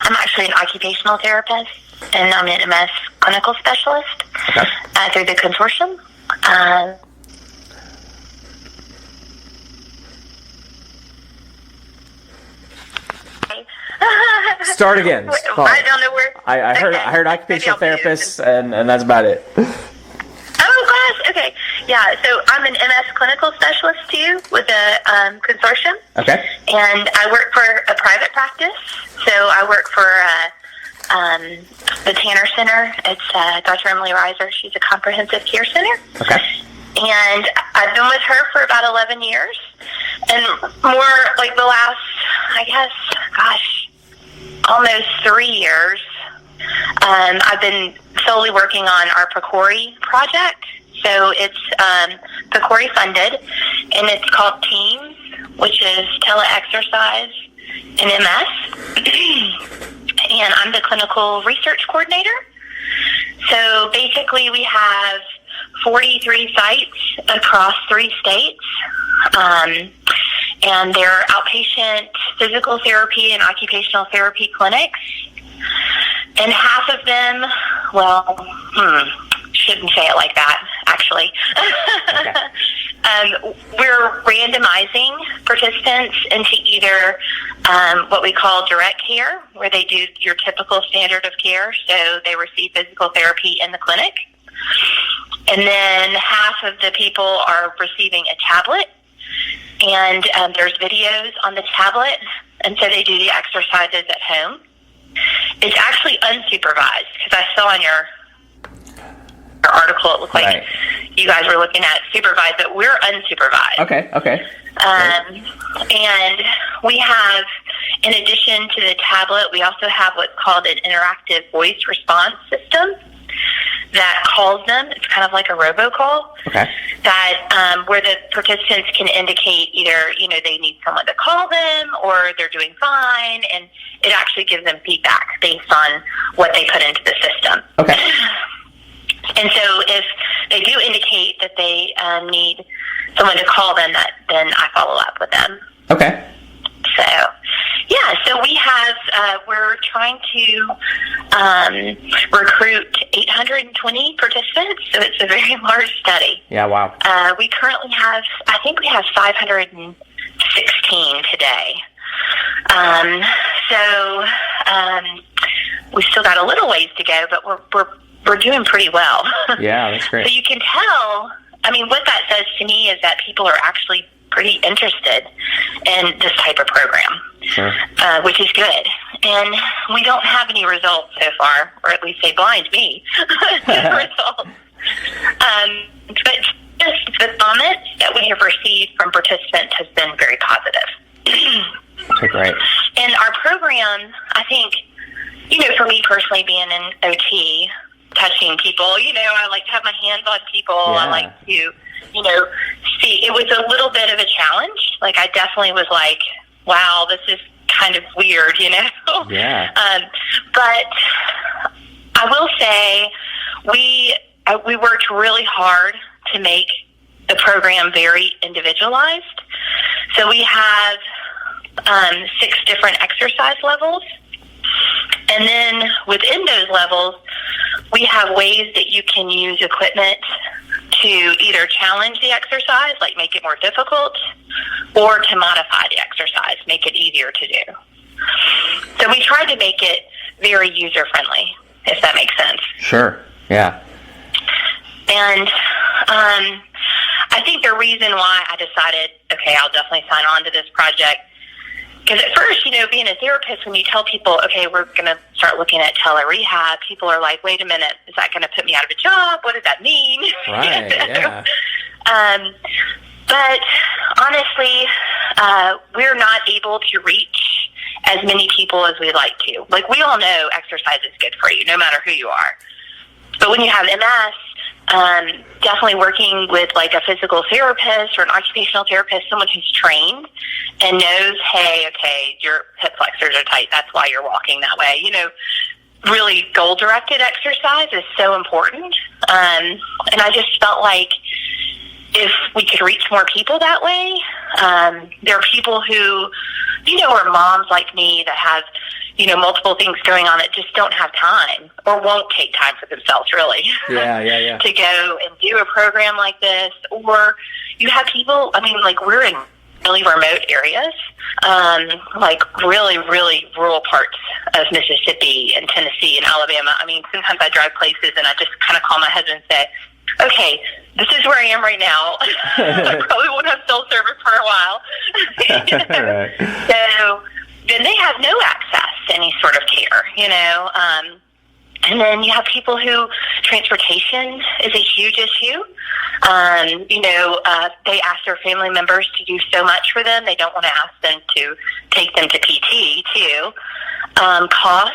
I'm actually an occupational therapist, and I'm an MS clinical specialist through the consortium. Start again. I don't know where. I heard occupational therapist, and that's about it. Oh, gosh. Okay. Yeah, so I'm an MS clinical specialist, too, with a consortium. Okay. And I work for a private practice. So I work for the Tanner Center. It's Dr. Emily Reiser. She's a comprehensive care center. Okay. And I've been with her for about 11 years. And more like the last, I guess, almost 3 years, I've been solely working on our PCORI project. So it's PCORI funded, and it's called TEAMS, which is Tele-Exercise in MS. And I'm the clinical research coordinator. So basically we have 43 sites across 3 states. And they're outpatient physical therapy and occupational therapy clinics. And half of them, shouldn't say it like that, actually. Okay. We're randomizing participants into either what we call direct care, where they do your typical standard of care, so they receive physical therapy in the clinic. And then half of the people are receiving a tablet, and there's videos on the tablet, and so they do the exercises at home. It's actually unsupervised, because I saw in your article it looked like you guys were looking at supervised, but we're unsupervised. Okay. And we have, in addition to the tablet, we also have what's called an interactive voice response system that calls them. It's kind of like a robocall. Okay. That where the participants can indicate either, they need someone to call them or they're doing fine, and it actually gives them feedback based on what they put into the system. Okay. And so if they do indicate that they need someone to call them, then I follow up with them. Okay. So, so we have, we're trying to recruit 820 participants, so it's a very large study. Yeah, wow. We currently have, I think we have 516 today. We still got a little ways to go, but we're doing pretty well. Yeah, that's great. So you can tell, what that says to me is that people are actually pretty interested in this type of program, sure. Which is good. And we don't have any results so far, or at least they blind me to the results. But just the comments that we have received from participants has been very positive. Okay, great. And our program, I think, for me personally being an OT, touching people, I like to have my hands on people. Yeah. I like to, see. It was a little bit of a challenge. Like, I definitely was like, wow, this is kind of weird, Yeah. But I will say we worked really hard to make the program very individualized. So we have 6 different exercise levels. And then within those levels, we have ways that you can use equipment to either challenge the exercise, like make it more difficult, or to modify the exercise, make it easier to do. So we tried to make it very user-friendly, if that makes sense. Sure, yeah. And I think the reason why I decided, okay, I'll definitely sign on to this project, because at first, being a therapist, when you tell people, okay, we're going to start looking at tele-rehab, people are like, wait a minute, is that going to put me out of a job? What does that mean? Right, yeah. But honestly, we're not able to reach as many people as we'd like to. Like, we all know exercise is good for you, no matter who you are. But when you have MS, definitely working with like a physical therapist or an occupational therapist, someone who's trained and knows, hey, okay, your hip flexors are tight, that's why you're walking that way. Really goal-directed exercise is so important. And I just felt like if we could reach more people that way, there are people who, are moms like me that have, multiple things going on that just don't have time or won't take time for themselves, really. Yeah. To go and do a program like this. Or you have people, we're in really remote areas, like really, really rural parts of Mississippi and Tennessee and Alabama. Sometimes I drive places and I just kind of call my husband and say, okay, this is where I am right now. I probably won't have cell service for a while. Right. So then they have no access to any sort of care, and then you have people who transportation is a huge issue. They ask their family members to do so much for them. They don't want to ask them to take them to PT too. Cost,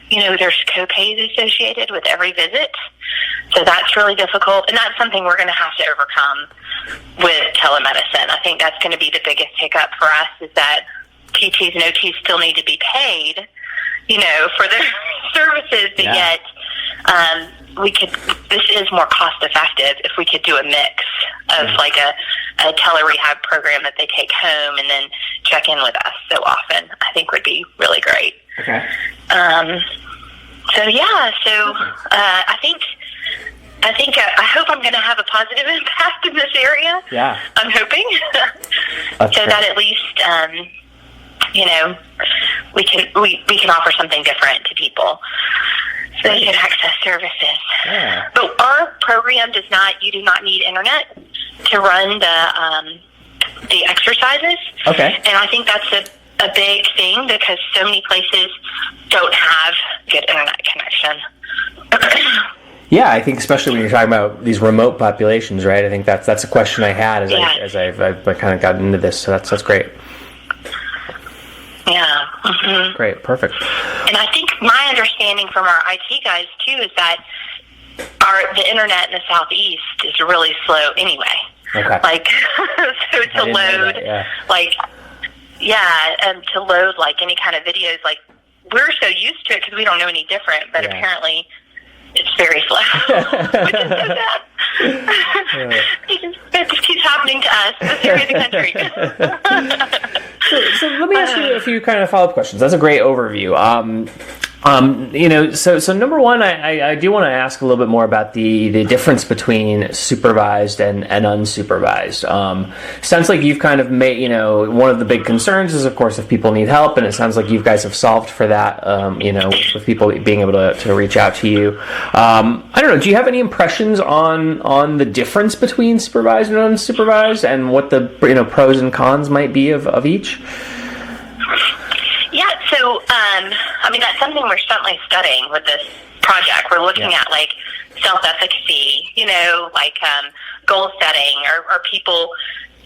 there's co-pays associated with every visit. So that's really difficult. And that's something we're going to have to overcome with telemedicine. I think that's going to be the biggest hiccup for us, is that PTs and OTs still need to be paid, for their services, but yet this is more cost effective if we could do a mix of like a tele-rehab program that they take home and then check in with us so often. I think would be really great. Okay. I hope I'm going to have a positive impact in this area. Yeah. I'm hoping. That at least, we can offer something different to people, so they can access services. Yeah. But our program you do not need internet to run the exercises. Okay. And I think that's a big thing, because so many places don't have good internet connection. Yeah, I think especially when you're talking about these remote populations, right? I think that's a question I had as I've kind of gotten into this. So that's great. Yeah. Mm-hmm. Great. Perfect. And I think my understanding from our IT guys too is that the internet in the Southeast is really slow anyway. Okay. So to load, to load like any kind of videos, like we're so used to it because we don't know any different, but apparently it's very slow, which is so sad. It just keeps happening to us, this area of the country. So let me ask you a few kind of follow-up questions. That's a great overview. So number one, I do want to ask a little bit more about the difference between supervised and unsupervised. Sounds like you've kind of made, one of the big concerns is, of course, if people need help, and it sounds like you guys have solved for that, with people being able to reach out to you. I don't know, do you have any impressions on the difference between supervised and unsupervised, and what the pros and cons might be of each? Yeah, so, that's something we're certainly studying with this project. We're looking at, self-efficacy, goal setting, or people,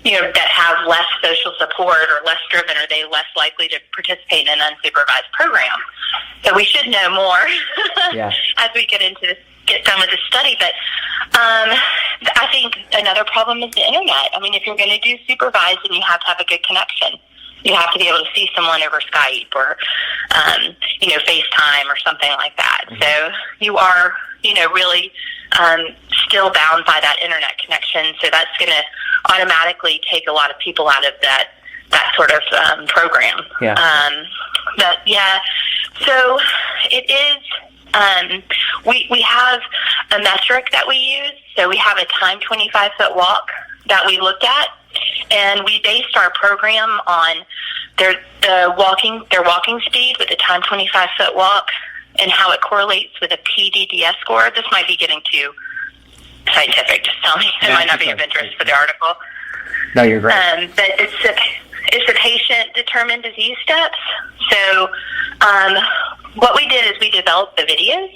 that have less social support or less driven, are they less likely to participate in an unsupervised program? So we should know more as we get done with the study. But I think another problem is the internet. If you're going to do supervised, then you have to have a good connection. You have to be able to see someone over Skype or, FaceTime or something like that. Mm-hmm. So you are, really still bound by that internet connection. So that's going to automatically take a lot of people out of that sort of program. Yeah. So it is. We have a metric that we use. So we have a time 25-foot walk that we looked at. And we based our program on their walking speed with the time 25-foot walk, and how it correlates with a PDDS score. This might be getting too scientific. Just tell me. It might not be of interest for the article. No, you're great. But it's a patient-determined disease steps. So what we did is we developed the videos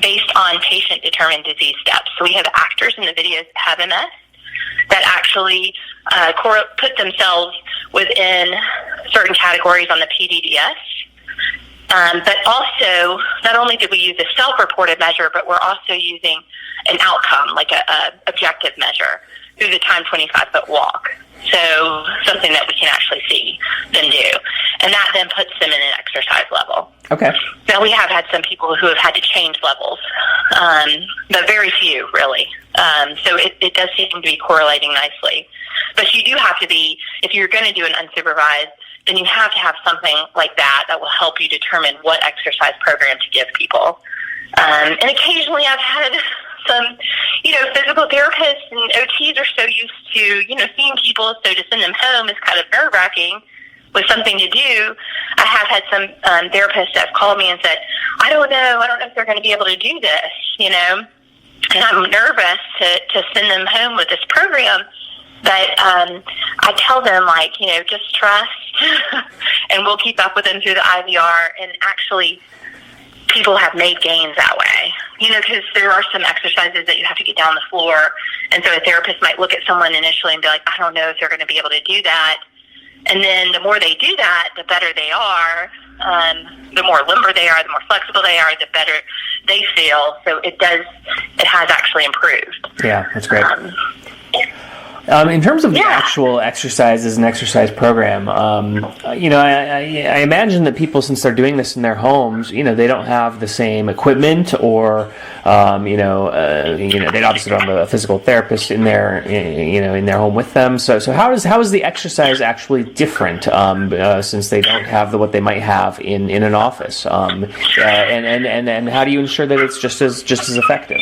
based on patient-determined disease steps. So we have actors in the videos that have MS that actually put themselves within certain categories on the PDDS. But also, not only did we use a self-reported measure, but we're also using an outcome, like a objective measure, through the time 25-foot walk. So something that we can actually see them do. And that then puts them in an exercise level. Okay. Now, we have had some people who have had to change levels, but very few, really. So it does seem to be correlating nicely. But you do have to be, if you're going to do an unsupervised, then you have to have something like that will help you determine what exercise program to give people. And occasionally I've had some, physical therapists and OTs are so used to, seeing people, so to send them home is kind of nerve-wracking with something to do. I have had some therapists that have called me and said, I don't know if they're going to be able to do this, and I'm nervous to send them home with this program. But I tell them, just trust, and we'll keep up with them through the IVR. And actually, people have made gains that way, because there are some exercises that you have to get down the floor. And so a therapist might look at someone initially and be like, I don't know if they're going to be able to do that. And then the more they do that, the better they are. The more limber they are, the more flexible they are, the better they feel. So it has actually improved. Yeah, that's great. In terms of the actual exercises and exercise program, I imagine that people, since they're doing this in their homes, they don't have the same equipment, or they obviously don't have a physical therapist in their in their home with them. So how is the exercise actually different, since they don't have what they might have in an office, and how do you ensure that it's just as effective?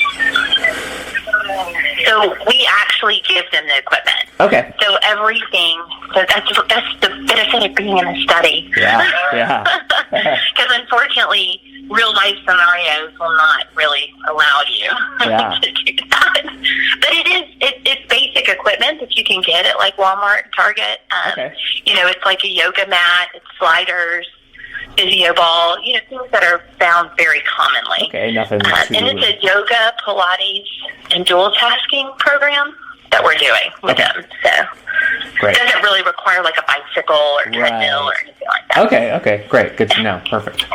So we actually give them the equipment. Okay. So everything. So that's the benefit of being in a study. Yeah. Because unfortunately, real life scenarios will not really allow you to do that. But it's basic equipment that you can get at like Walmart, Target. Okay. It's like a yoga mat, it's sliders, physio ball, things that are found very commonly. Okay, nothing. And it's a yoga, Pilates, and dual tasking program that we're doing with them. So it doesn't really require like a bicycle or treadmill or anything like that. Okay, great. Good to know. Perfect.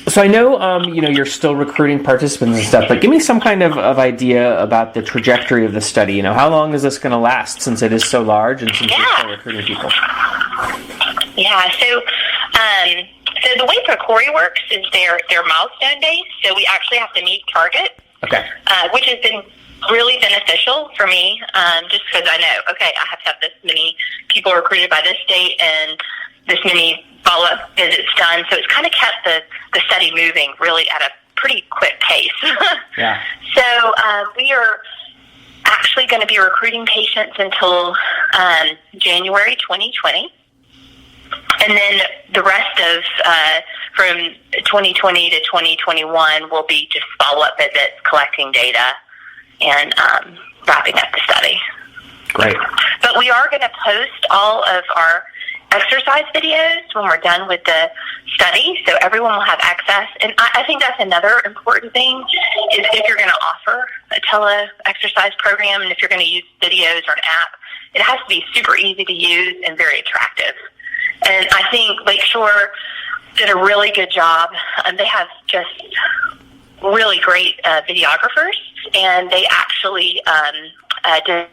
So I know, you're still recruiting participants and stuff, but give me some kind of idea about the trajectory of the study. How long is this going to last, since it is so large and since you're still recruiting people? Yeah, so the way PCORI works is they're milestone based, so we actually have to meet target, which has been really beneficial for me, just because I know, I have to have this many people recruited by this date and this many follow-up visits done, so it's kind of kept the study moving really at a pretty quick pace. Yeah. So we are actually going to be recruiting patients until January 2020. And then the rest of from 2020 to 2021 will be just follow-up visits, collecting data, and wrapping up the study. Great. But we are going to post all of our exercise videos when we're done with the study, so everyone will have access. And I think that's another important thing, is if you're going to offer a tele-exercise program and if you're going to use videos or an app, it has to be super easy to use and very attractive. And I think Lakeshore did a really good job. They have just really great videographers, and they actually did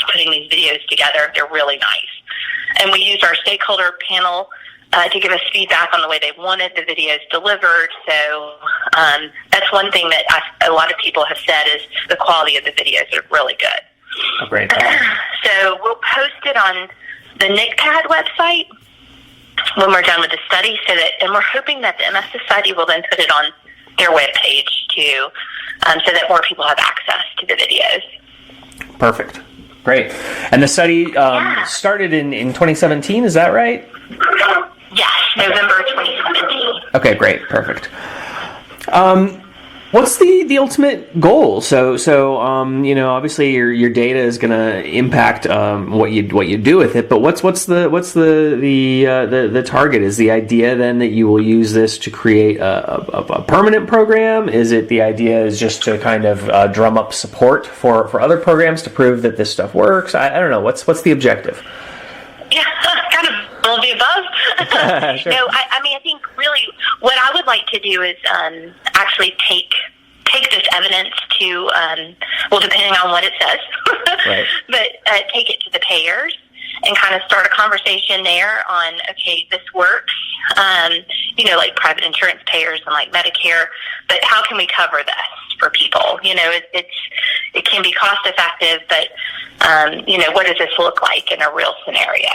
putting these videos together. They're really nice. And we used our stakeholder panel to give us feedback on the way they wanted the videos delivered. So that's one thing that a lot of people have said, is the quality of the videos are really good. Oh, great. So we'll post it on the NICPAD website when we're done with the study, and we're hoping that the MS Society will then put it on their webpage too, so that more people have access to the videos. Perfect. Great. And the study started in 2017, is that right? Yes, November 2017. Okay, great. Perfect. What's the ultimate goal? So obviously your data is going to impact what you do with it. But what's the target? Is the idea then that you will use this to create a permanent program? Is it the idea is just to kind of drum up support for other programs to prove that this stuff works? I don't know. What's the objective? Yeah, kind of all of the above. Sure. No, I think really what I would like to do is actually take this evidence to, depending on what it says, right. but take it to the payers and kind of start a conversation there on, okay, this works, like private insurance payers and like Medicare, but how can we cover this for people? It can be cost effective, but, what does this look like in a real scenario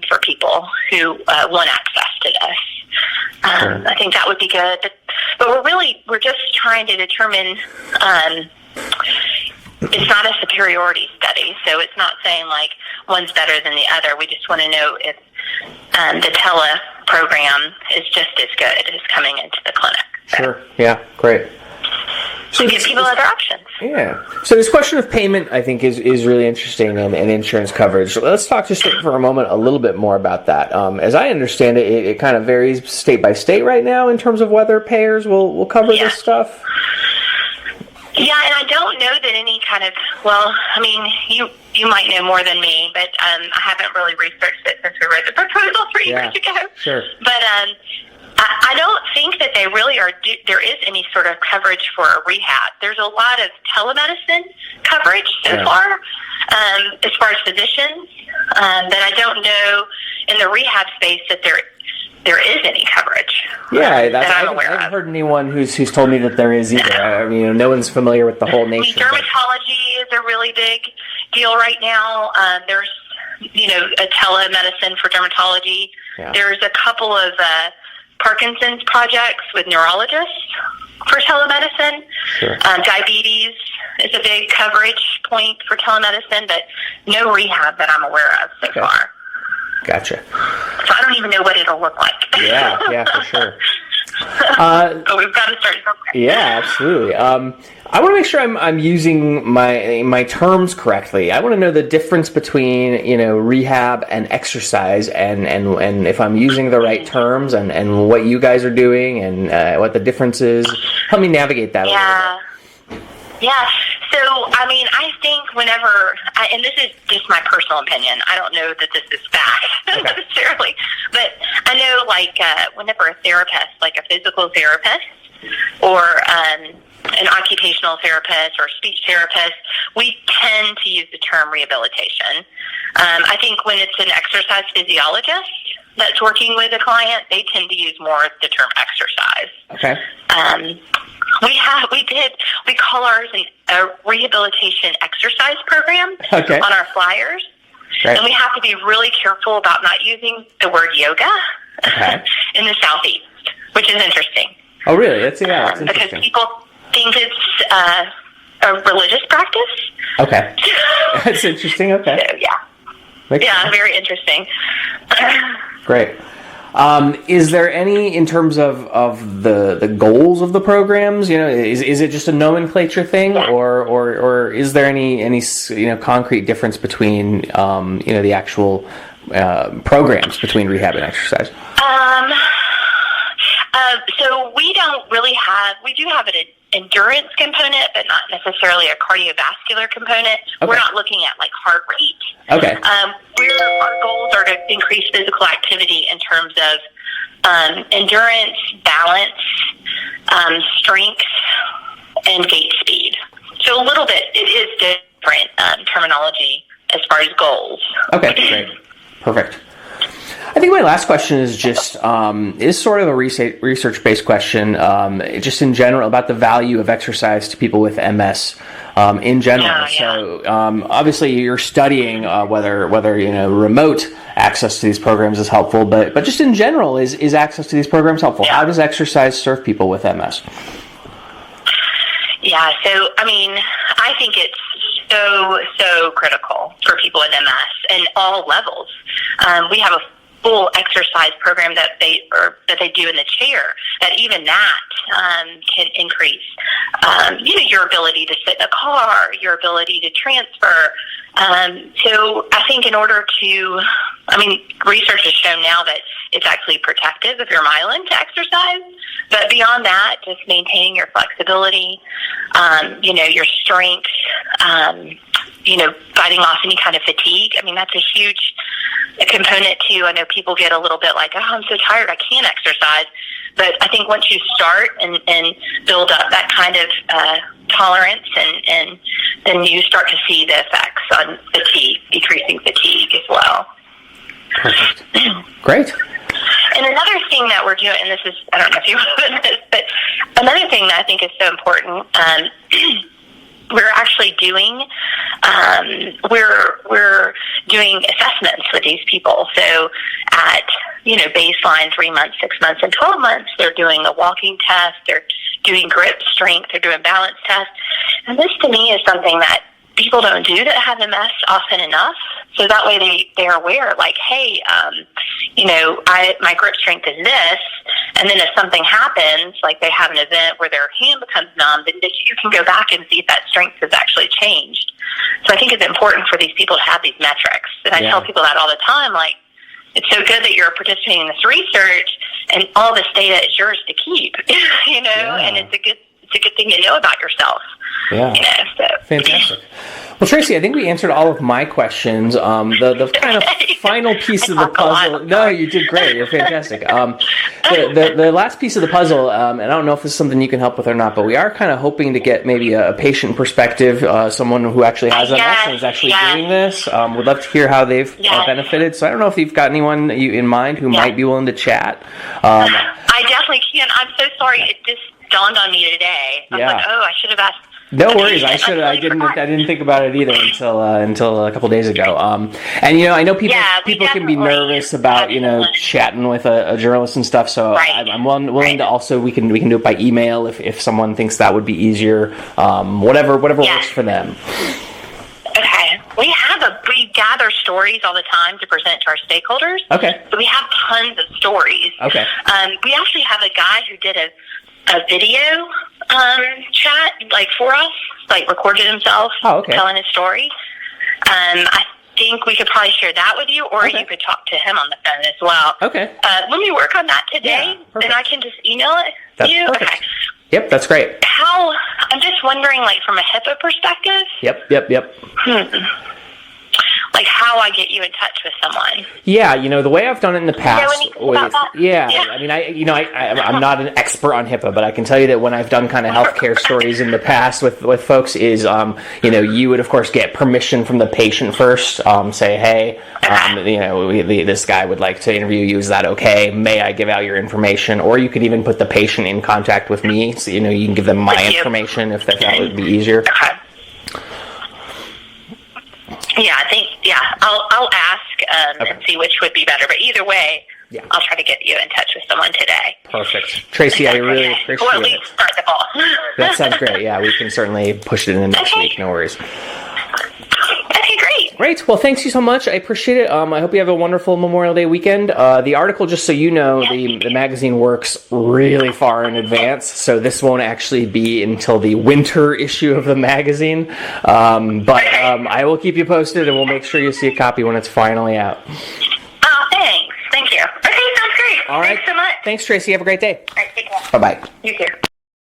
for people who want access to this? I think that would be good. But we're just trying to determine, it's not a superiority study, so it's not saying like one's better than the other. We just want to know if the tele program is just as good as coming into the clinic. Sure. Yeah. Great. So give people other options. Yeah. So this question of payment, I think, is really interesting, and insurance coverage. Let's talk just for a moment a little bit more about that. As I understand it, it kind of varies state by state right now in terms of whether payers will cover this stuff. Yeah, and I don't know that any kind of, you might know more than me, but I haven't really researched it since we read the proposal 3 years ago. Sure. But I don't think that they really there is any sort of coverage for a rehab. There's a lot of telemedicine coverage so far, as far as physicians, that I don't know in the rehab space that there is any coverage. Yeah, that I'm aware I haven't of. heard anyone who's told me that there is either. I mean, no one's familiar with the whole nation. Dermatology is a really big deal right now. There's, a telemedicine for dermatology. Yeah. There's a couple of Parkinson's projects with neurologists for telemedicine. Sure. Diabetes is a big coverage point for telemedicine, but no rehab that I'm aware of so far. Gotcha. So I don't even know what it'll look like. Yeah, for sure. But we've got to start somewhere. Yeah, absolutely. I want to make sure I'm using my terms correctly. I want to know the difference between rehab and exercise, and if I'm using the right terms, and what you guys are doing, and what the difference is. Help me navigate that a little bit. Yeah. So, I think whenever, and this is just my personal opinion, I don't know that this is fact necessarily, but I know whenever a therapist, like a physical therapist or an occupational therapist or speech therapist, we tend to use the term rehabilitation. I think when it's an exercise physiologist that's working with a client, they tend to use more the term exercise. Okay. We call ours a rehabilitation exercise program on our flyers. Right. And we have to be really careful about not using the word yoga in the Southeast, which is interesting. Oh, really? That's interesting. Because people think it's a religious practice. Okay. That's interesting. Okay. So, yeah. Very interesting. Great. Is there any, in terms of the goals of the programs, is it just a nomenclature thing, or is there any concrete difference between the actual programs between rehab and exercise? So we do have an endurance component, but not necessarily a cardiovascular component. Okay. We're not looking at heart rate. Okay. Our goals are to increase physical activity in terms of endurance, balance, strength, and gait speed. So a little bit, it is different terminology as far as goals. Okay, great. Perfect. I think my last question is just is sort of a research-based question, just in general about the value of exercise to people with MS in general. Yeah. So obviously you're studying whether remote access to these programs is helpful, but just in general, is access to these programs helpful? Yeah. How does exercise serve people with MS? Yeah, so I think it's so critical for people with MS in all levels. We have a full exercise program that they do in the chair, that even that can increase your ability to sit in a car, your ability to transfer. So I think in order to, research has shown now that it's actually protective of your myelin to exercise, but beyond that, just maintaining your flexibility, your strength, fighting off any kind of fatigue. That's a huge component too. I know people get a little bit like, oh, I'm so tired, I can't exercise. But I think once you start and build up that kind of tolerance, and then you start to see the effects on fatigue, decreasing fatigue as well. Perfect. Great. And another thing that we're doing, and this is, I don't know if you want this, but another thing that I think is so important, we're actually doing, we're doing assessments with these people. So at, baseline 3 months, 6 months, and 12 months, they're doing a walking test, they're doing grip strength, they're doing balance tests. And this to me is something that people don't do that have MS often enough. So that way they're aware, like, hey, my grip strength is this, and then if something happens, like they have an event where their hand becomes numb, then you can go back and see if that strength has actually changed. So I think it's important for these people to have these metrics. And I tell people that all the time, like, it's so good that you're participating in this research, and all this data is yours to keep, and it's a good thing to know about yourself. Yeah. Fantastic. Well, Tracy, I think we answered all of my questions. The kind of final piece of the puzzle. No, you did great. You're fantastic. The last piece of the puzzle, and I don't know if this is something you can help with or not, but we are kind of hoping to get maybe a patient perspective, someone who actually has MS and is actually doing this. Would love to hear how they've benefited. So I don't know if you've got anyone in mind who might be willing to chat. I definitely can. I'm so sorry. It just dawned on me today. I was like, I should have asked. No worries. I didn't think about it either until a couple days ago. And I know people can be nervous about chatting with a journalist and stuff. So I'm willing to also we can do it by email if someone thinks that would be easier. Whatever works for them. Okay. We gather stories all the time to present to our stakeholders. Okay. So we have tons of stories. Okay. We actually have a guy who did a video chat, like, for us, like, recorded himself telling his story. I think we could probably share that with you, or you could talk to him on the phone as well. Okay. Let me work on that today, and I can just email it to you. Perfect. Okay. Yep, that's great. I'm just wondering, like, from a HIPAA perspective. Yep. Like, how I get you in touch with someone. Yeah, the way I've done it in the past. I mean, I'm not an expert on HIPAA, but I can tell you that when I've done kind of healthcare stories in the past with folks is, you would of course get permission from the patient first. Say, hey, this guy would like to interview you. Is that okay? May I give out your information? Or you could even put the patient in contact with me, so you can give them my information if that would be easier. Okay. Yeah, I think, I'll ask and see which would be better. But either way, I'll try to get you in touch with someone today. Perfect. Tracy, I really appreciate it. Or at least start the ball. That sounds great. Yeah, we can certainly push it in the next week. No worries. Okay, great. Great. Well, thanks you so much. I appreciate it. I hope you have a wonderful Memorial Day weekend. The article, just so you know, the magazine works really far in advance, so this won't actually be until the winter issue of the magazine. But I will keep you posted, and we'll make sure you see a copy when it's finally out. Oh, thanks. Thank you. Okay, sounds great. All right. Thanks so much. Thanks, Tracy. Have a great day. All right, take care. Bye-bye. You too.